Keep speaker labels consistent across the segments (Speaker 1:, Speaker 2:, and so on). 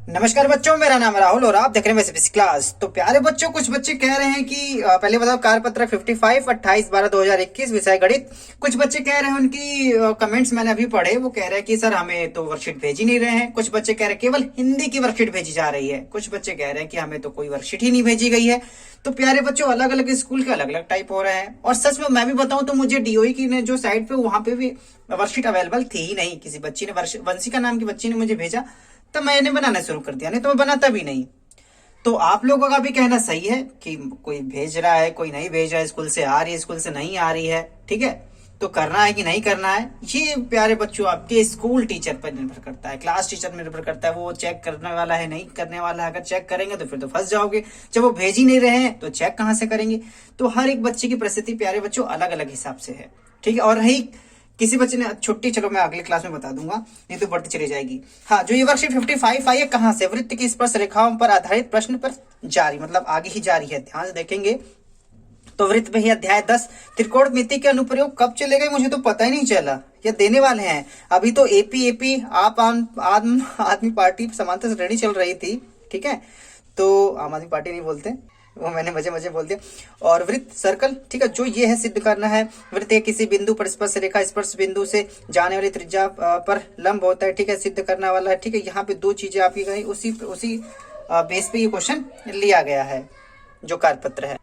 Speaker 1: नमस्कार बच्चों, मेरा नाम है राहुल और आप देख रहे हैं वैसे क्लास। तो प्यारे बच्चों, कुछ बच्चे कह रहे हैं कि पहले बताओ कार्यपत्र 55 28/12/2021 विषय गणित। कुछ बच्चे कह रहे हैं, उनकी कमेंट्स मैंने अभी पढ़े, वो कह रहे हैं कि सर हमें तो वर्कशीट भेज ही नहीं रहे हैं। कुछ बच्चे कह रहे हैं केवल हिंदी की वर्कशीट भेजी जा रही है। कुछ बच्चे कह रहे हैं कि हमें तो कोई वर्कशीट ही नहीं भेजी गई है। तो प्यारे बच्चों, अलग अलग स्कूल के अलग अलग टाइप हो रहे हैं। और सच में मैं भी बताऊं तो मुझे डीओई की ने जो साइट पे, वहां पे भी वर्कशीट अवेलेबल थी ही नहीं। किसी बच्ची ने, वंशिका नाम की बच्ची ने मुझे भेजा, तो मैंने बनाना शुरू कर दिया, नहीं तो मैं बनाता भी नहीं। तो आप लोगों का भी कहना सही है कि कोई भेज रहा है, कोई नहीं भेज रहा है, स्कूल से आ रही है, स्कूल से नहीं आ रही है। ठीक है, तो करना है कि नहीं करना है, ये प्यारे बच्चों आपके स्कूल टीचर पर निर्भर करता है, क्लास टीचर पर निर्भर करता है। वो चेक करने वाला है, नहीं करने वाला है। अगर चेक करेंगे तो फिर तो फंस जाओगे। जब वो भेज ही नहीं रहे हैं तो चेक कहां से करेंगे। तो हर एक बच्चे की परिस्थिति प्यारे बच्चों अलग अलग हिसाब से है। ठीक है, और रही किसी बच्चे ने छुट्टी, चलो मैं अगली क्लास में बता दूंगा, नहीं तो बढ़ती चली जाएगी। हाँ, जो ये वर्कशीट 55 आई है, कहां से? वृत्त की स्पर्श रेखाओं पर आधारित प्रश्न पर जारी, मतलब आगे ही जारी है। ध्यान से देखेंगे तो वृत्त में ही अध्याय 10 त्रिकोणमिति के अनुप्रयोग कब चले गए, मुझे तो पता ही नहीं चला। ये देने वाले हैं अभी तो। एपी आप आम आदमी पार्टी समांतर श्रेणी चल रही थी। ठीक है, तो आम आदमी पार्टी नहीं बोलते, वो मैंने मजे मजे बोल दिया। और वृत्त सर्कल, ठीक है, जो ये है सिद्ध करना है। वृत्त किसी बिंदु पर स्पर्श रेखा स्पर्श बिंदु से जाने वाली त्रिज्या पर लंब होता है। ठीक है, सिद्ध करने वाला है। ठीक है, यहाँ पे दो चीजें आपकी गई, उसी बेस पे ये क्वेश्चन लिया गया है जो कार्यपत्र है।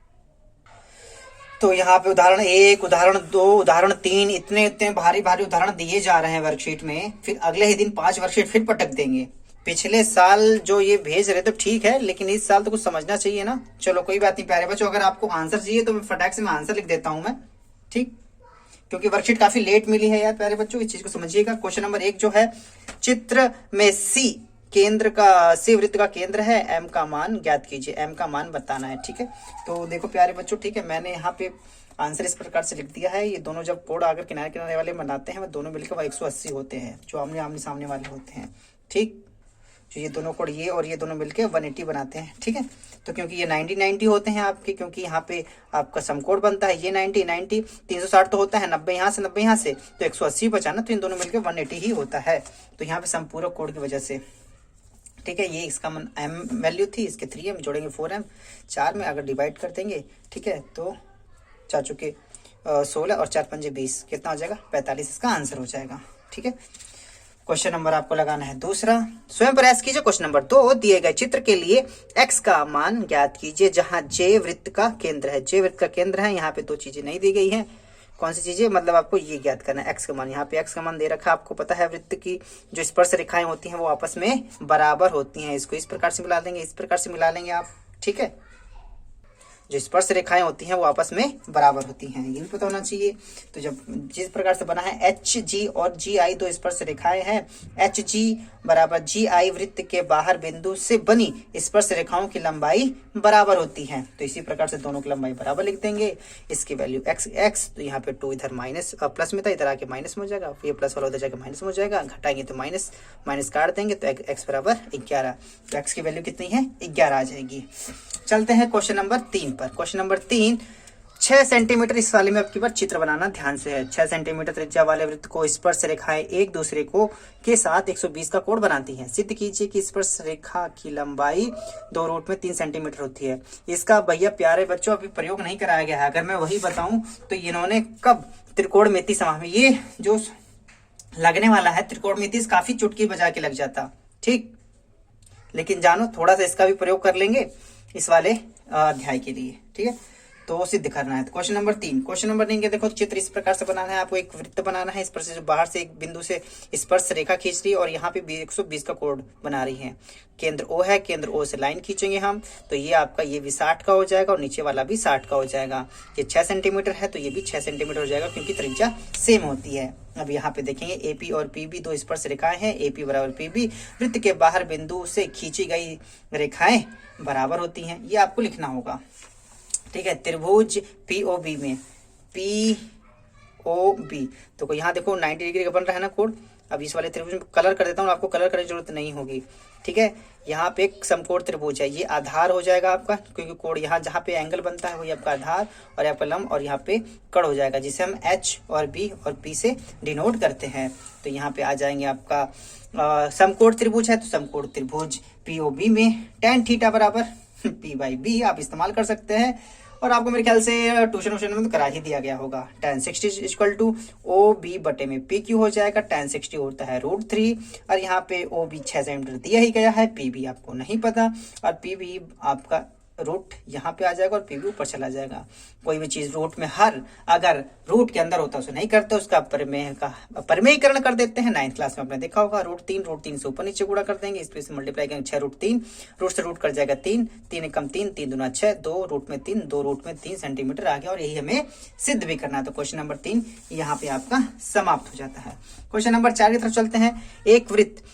Speaker 1: तो यहाँ पे उदाहरण 1, उदाहरण 2, उदाहरण 3, इतने इतने भारी भारी उदाहरण दिए जा रहे हैं वर्कशीट में। फिर अगले ही दिन 5 वर्कशीट फिर पटक देंगे। पिछले साल जो ये भेज रहे तो ठीक है, लेकिन इस साल तो कुछ समझना चाहिए ना। चलो कोई बात नहीं प्यारे बच्चों, अगर आपको आंसर चाहिए तो फटाक से मैं आंसर लिख देता हूं मैं। ठीक, क्योंकि वर्कशीट काफी लेट मिली है यार प्यारे बच्चों, इस चीज को समझिएगा। क्वेश्चन नंबर 1 जो है, चित्र में सी केंद्र का, सी वृत्त का केंद्र है, एम का मान ज्ञात कीजिए। एम का मान बताना है। ठीक है, तो देखो प्यारे बच्चों, ठीक है, मैंने यहाँ पे आंसर इस प्रकार से लिख दिया है। ये दोनों जब कोड आकर किनारे किनारे वाले बनाते हैं, वो दोनों मिलकर 180 होते हैं, जो आमने आमने सामने वाले होते हैं। ठीक, जो ये दोनों कोड, ये और ये दोनों मिलके 180 बनाते हैं। ठीक है, तो क्योंकि ये 90 होते हैं आपके, क्योंकि यहाँ पे आपका समकोड बनता है, ये 90 360 तो होता है, 90 यहाँ से 90 यहाँ से, तो 180 बचा ना, तो इन दोनों मिलकर 180 ही होता है। तो यहाँ पे संपूरक कोड की वजह से, ठीक है, ये इसका मन एम वैल्यू थी, इसके 3m जोड़ेंगे 4m, 4 में अगर डिवाइड कर देंगे, ठीक है, तो 4 चुके 16 और 4 पंजे 20, कितना हो जाएगा? 45, इसका आंसर हो जाएगा। ठीक है, क्वेश्चन नंबर आपको लगाना है दूसरा। स्वयं प्रयास कीजिए। क्वेश्चन नंबर 2, दिए गए चित्र के लिए x का मान ज्ञात कीजिए जहां j वृत्त का केंद्र है। j वृत्त का केंद्र है, यहाँ पे दो चीजें नहीं दी गई हैं। कौन सी चीजें? मतलब आपको ये ज्ञात करना है x का मान। यहाँ पे x का मान दे रखा है, आपको पता है वृत्त की जो स्पर्श रेखाएं होती हैं वो आपस में बराबर होती हैं। इसको इस प्रकार से मिला देंगे, इस प्रकार से मिला लेंगे आप। ठीक है, जो स्पर्श रेखाएं होती हैं वो आपस में बराबर होती हैं, ये भी पता होना चाहिए। तो जब जिस प्रकार से बना है, एच जी और जी आई दो स्पर्श रेखाएं हैं, एच जी बराबर जी आई वृत्त के बाहर बिंदु से बनी स्पर्श रेखाओं की लंबाई बराबर होती है। तो इसी प्रकार से दोनों की लंबाई बराबर लिख देंगे। इसकी वैल्यू एक्स एक्स, तो यहाँ पे 2 इधर माइनस प्लस में था, इधर आके माइनस में हो जाएगा, ये प्लस वाला उधर जाके माइनस में हो जाएगा, घटाएंगे तो माइनस माइनस काट देंगे, तो एक्स बराबर 11। तो एक्स की वैल्यू कितनी है? 11 आ जाएगी। चलते हैं क्वेश्चन नंबर 3 पर। क्वेश्चन नंबर 3, 6 सेंटीमीटर, इस वाले में आपकी बार चित्र बनाना ध्यान से है। 6 सेंटीमीटर त्रिज्या वाले वृत्त को स्पर्श रेखाएं एक दूसरे को के साथ 120 का कोण बनाती हैं। सिद्ध कीजिए कि स्पर्श रेखा की लंबाई 2 रूट में 3 सेंटीमीटर होती है। इसका भैया प्यारे बच्चों अभी प्रयोग नहीं कराया गया है। अगर मैं वही बताऊं तो इन्होंने कब त्रिकोणमिति समास में ये जो लगने वाला है त्रिकोणमिति, काफी चुटकी बजा के लग जाता। ठीक, लेकिन जानो थोड़ा सा इसका भी प्रयोग कर लेंगे इस वाले अध्याय के लिए। ठीक है, तो सिद्ध करना है। तो क्वेश्चन नंबर 3, क्वेश्चन नंबर 3 के देखो, चित्र इस प्रकार से बनाना है आपको। एक वृत्त बनाना है, इस पर से जो बाहर से एक बिंदु से स्पर्श रेखा खींच रही है और यहाँ पे 120 का कोण बना रही है। केंद्र O है, केंद्र O से लाइन खींचेंगे हम, तो ये आपका ये भी 60 का हो जाएगा और नीचे वाला भी 60 का हो जाएगा। ये 6 सेंटीमीटर है तो ये भी 6 सेंटीमीटर हो जाएगा, क्योंकि त्रिज्या सेम होती है। अब यहाँ पे देखेंगे AP और PB दो स्पर्श रेखाएं हैं, AP बराबर PB, वृत्त के बाहर बिंदु से खींची गई रेखाएं बराबर होती हैं, ये आपको लिखना होगा। ठीक है, त्रिभुज POB में POB, तो यहाँ देखो 90 डिग्री का बन रहा है ना कोण। अब इस वाले त्रिभुज में कलर कर देता हूँ, आपको कलर करने की जरूरत नहीं होगी। ठीक है। यहाँ पे एक समकोण त्रिभुज है, ये आधार हो जाएगा आपका, क्योंकि कोण यहाँ जहाँ पे एंगल बनता है वही आपका आधार, और यहाँ पे लंब, और यहाँ पे कड़ हो जाएगा, जिसे हम H और B और P से डिनोट करते हैं। तो यहाँ पे आ जाएंगे आपका समकोण त्रिभुज है, तो समकोण त्रिभुज POB में tan थीटा बराबर P/B आप इस्तेमाल कर सकते हैं। और आपको मेरे ख्याल से ट्यूशन में तो करा ही दिया गया होगा। tan 60 इक्वल टू OB बटे में PQ हो जाएगा। tan 60 होता है √3, और यहाँ पे OB 6 सेंटीमीटर दिया ही गया है, PB आपको नहीं पता, और PB आपका रूट यहाँ पे आ जाएगा और PB ऊपर चला जाएगा। कोई भी चीज रूट में अगर रूट के अंदर होता है उसे नहीं करते, उसका परिमेयीकरण कर देते हैं। 9th क्लास में आपने देखा होगा, √3 से ऊपर नीचे गुणा कर देंगे, इस पे से मल्टीप्लाई करेंगे 6√3, रूट से रूट कर जाएगा 3, 3 एकम 3, 3 दूना 6, 2 रूट में 3, 2 रूट में 3 सेंटीमीटर आ गया, और यही हमें सिद्ध भी करना है। तो क्वेश्चन नंबर 3 यहाँ पे आपका समाप्त हो जाता है। क्वेश्चन नंबर 4 की तरफ चलते हैं। एक वृत्त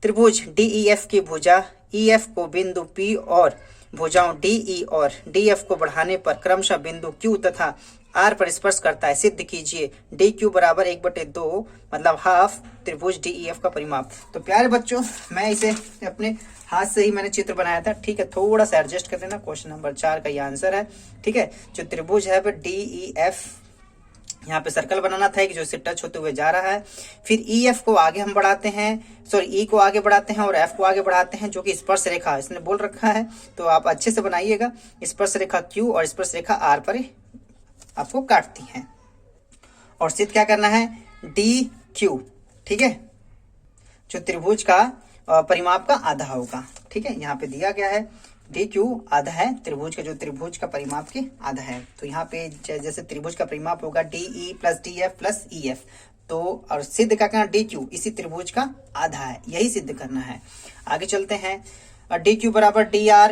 Speaker 1: त्रिभुज DEF की भुजा EF को बिंदु P और भुजाओं DE और DF को बढ़ाने पर क्रमशः बिंदु Q तथा R पर स्पर्श करता है, सिद्ध कीजिए। DQ बराबर 1/2 मतलब हाफ त्रिभुज DEF का परिमाप। तो प्यारे बच्चों, मैं इसे अपने हाथ से ही मैंने चित्र बनाया था, ठीक है, थोड़ा सा एडजस्ट कर देना। क्वेश्चन नंबर 4 का ये आंसर है, ठीक है। जो त्रिभुज है DEF, यहाँ पे सर्कल बनाना था कि जो इससे टच होते हुए जा रहा है। फिर EF को आगे हम बढ़ाते हैं, E को आगे बढ़ाते हैं, और F को आगे बढ़ाते हैं, जो कि स्पर्श रेखा इसने बोल रखा है, तो आप अच्छे से बनाइएगा। स्पर्श रेखा Q और स्पर्श रेखा R पर आपको काटती हैं, और सिद्ध क्या करना है, DQ, ठीक है, जो त्रिभुज का परिमाप का आधा होगा, ठीक है। यहाँ पे दिया गया है DQ आधा है त्रिभुज का, जो त्रिभुज का परिमाप के आधा है। तो यहाँ पे जैसे त्रिभुज का परिमाप होगा DE + DF + EF, तो और सिद्ध क्या करना, DQ इसी त्रिभुज का आधा है, यही सिद्ध करना है। आगे चलते हैं। DQ बराबर DR,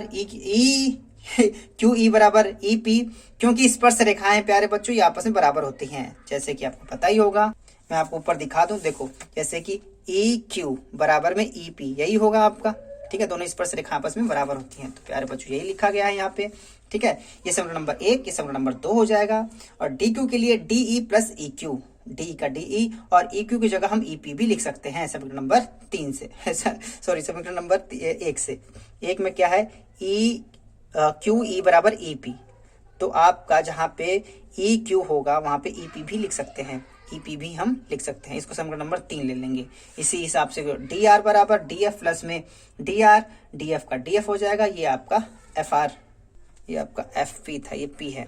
Speaker 1: QE बराबर EP, क्योंकि स्पर्श रेखाएं प्यारे बच्चों ये आपस में बराबर होती हैं, जैसे कि आपको पता ही होगा। मैं आपको ऊपर दिखा दूं, देखो, जैसे कि EQ बराबर में EP, यही होगा आपका, ठीक है। दोनों स्पर्श रेखा आपस में बराबर होती हैं, तो प्यारे बच्चों यही लिखा गया है यहाँ पे, ठीक है। ये समीकरण नंबर 1, ये समीकरण नंबर 2 हो जाएगा। और DQ के लिए DE + EQ, DE का DE और EQ की जगह हम EP भी लिख सकते हैं समीकरण नंबर 3 से सॉरी समीकरण नंबर 1 से। एक में क्या है, QE बराबर EP, तो आपका जहाँ पे EQ होगा वहां पे EP भी लिख सकते हैं, EP भी हम लिख सकते हैं, इसको समीकरण नंबर 3 ले लेंगे। इसी हिसाब से DR बराबर DF प्लस में DR, DF का DF हो जाएगा, ये आपका FR, ये आपका FP था, ये P है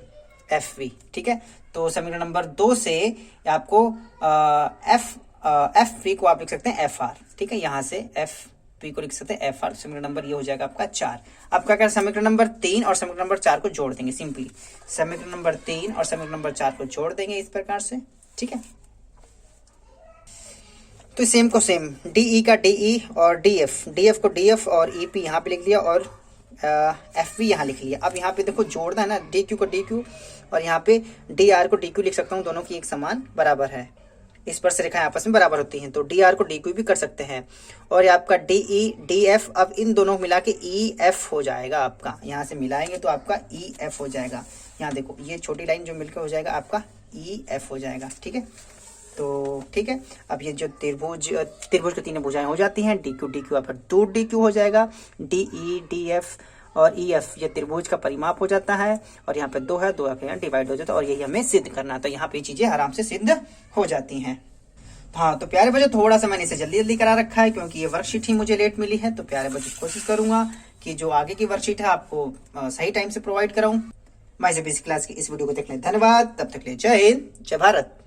Speaker 1: FV, ठीक है। तो समीकरण नंबर 2 से आपको FP को आप लिख सकते हैं FR, ठीक है, यहाँ से FP को लिख सकते हैं FR। समीकरण नंबर ये हो जाएगा आपका 4। अब क्या करें, समीकरण नंबर 3 और समीकरण नंबर 4 को जोड़ देंगे, सिंपली समीकरण नंबर 3 और समीकरण नंबर 4 को जोड़ देंगे इस प्रकार से, ठीक है। तो सेम को सेम, DE का DE और DF को DF और EP यहाँ पे लिख लिया, और FV यहाँ लिख लिया। अब यहाँ पे देखो जोड़ना है ना, DQ को DQ और यहाँ पे DR को DQ लिख सकता हूँ, दोनों की एक समान बराबर है, स्पर्श रेखाएं आपस में बराबर होती हैं, तो DR को DQ भी कर सकते हैं। और ये आपका DE DF, अब इन दोनों को मिला के EF हो जाएगा आपका, यहाँ से मिलाएंगे तो आपका EF हो जाएगा। यहाँ देखो ये छोटी लाइन जो मिलकर हो जाएगा आपका EF हो जाएगा, ठीक है। तो ठीक है, अब ये जो त्रिभुज की तीनों भुजाएं हो जाती हैं, DQ आपका 2DQ हो जाएगा, DE DF और EF ये त्रिभुज का परिमाप हो जाता है, और यहाँ पे 2 है, 2 यहाँ डिवाइड हो जाता है, और यही हमें सिद्ध करना है। तो यहाँ पे चीजें आराम से सिद्ध हो जाती हैं। हाँ, तो प्यारे बच्चों थोड़ा सा मैंने इसे जल्दी करा रखा है, क्योंकि ये वर्कशीट ही मुझे लेट मिली है। तो प्यारे बच्चों कोशिश करूंगा कि जो आगे की वर्कशीट है आपको सही टाइम से प्रोवाइड कराऊं। माय बेसिक क्लास की इस वीडियो को देखने धन्यवाद। तब तक ले जय हिंद, जय भारत।